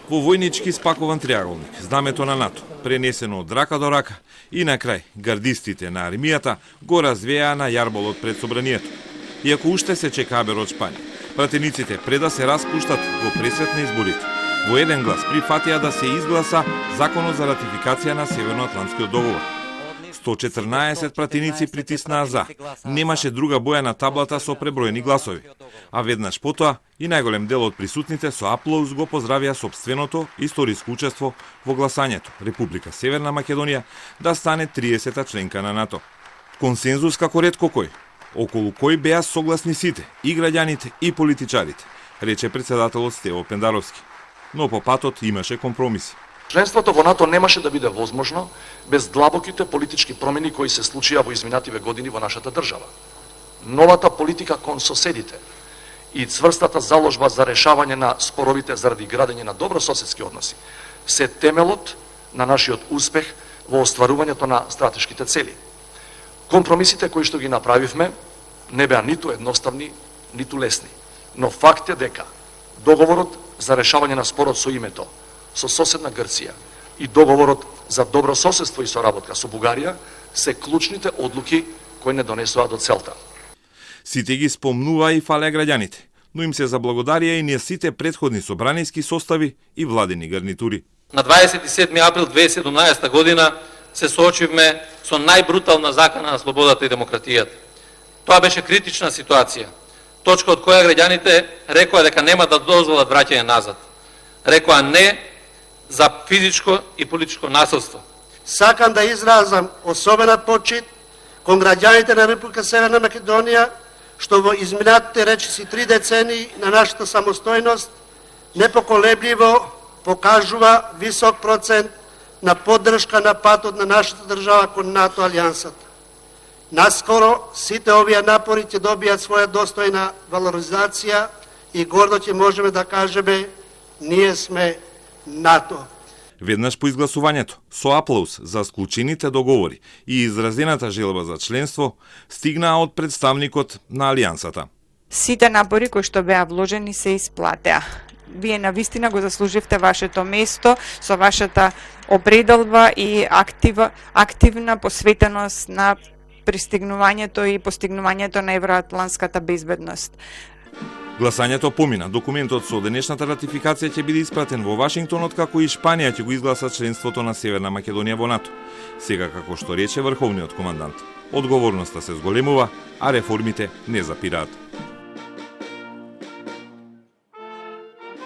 Во војнички спакован триаголник, знамето на НАТО, пренесено од рака до рака, и на крај гардистите на армијата го развеа на јарболот пред собранието. Иако уште се чека абер од Шпанија, пратениците пред да се распуштат го пресвет на изборите, во еден глас прифатија да се изгласа законот за ратификација на Северноатлантскиот договор. 114 пратеници притиснаа за. Немаше друга боја на таблата со преброени гласови. А веднаш потоа и најголем дел од присутните со аплауз го поздравија сопственото историско учество во гласањето Република Северна Македонија да стане 30-та членка на НАТО. Консензус како ретко кој, околу кој беа согласни сите, и граѓаните, и политичарите, рече председателот Стево Пендаровски. Но по патот имаше компромиси. Членството во НАТО немаше да биде возможно без длабоките политички промени кои се случија во изминативе години во нашата држава. Новата политика кон соседите и цврстата заложба за решавање на споровите заради градење на добрососедски односи се темелот на нашиот успех во остварувањето на стратешките цели. Компромисите кои што ги направивме не беа ниту едноставни, ниту лесни, но факт е дека договорот за решавање на спорот со името со соседна Грција и договорот за добрососедство и соработка со Бугарија се клучните одлуки кои не донесоа до целта. Сите ги спомнуваа и фалеа граѓаните, но им се заблагодарија и на сите претходни собраниски состави и владени гарнитури. На 27 април 2017 година се соочивме со најбрутална закана на слободата и демократијата. Тоа беше критична ситуација, точка од која граѓаните рекоа дека нема да дозволат враќање назад. Рекоа не за физичко и политичко насилство. Сакам да изразам особена почит кон граѓаните на Република Северна Македонија, што во изминатите речиси 3 децении на нашата самостојност непоколебливо покажува висок процент на поддршка на патот на нашата држава кон НАТО алијансата. Наскоро сите овие напори ќе добијат своја достојна валоризација и гордо ќе можеме да кажеме ние сме НАТО. Веднаш по изгласувањето, со аплауз за склучените договори и изразената желба за членство, стигнаа од представникот на Алијансата. Сите напори кои што беа вложени се исплатеа. Вие навистина го заслуживте вашето место со вашата определба и активна посветеност на пристигнувањето и постигнувањето на евроатлантската безбедност. Гласањето помина. Документот со денешната ратификација ќе биде испратен во Вашингтон, откако и Шпанија ќе го изгласа членството на Северна Македонија во НАТО. Сега, како што рече врховниот командант, одговорноста се зголемува, а реформите не запираат.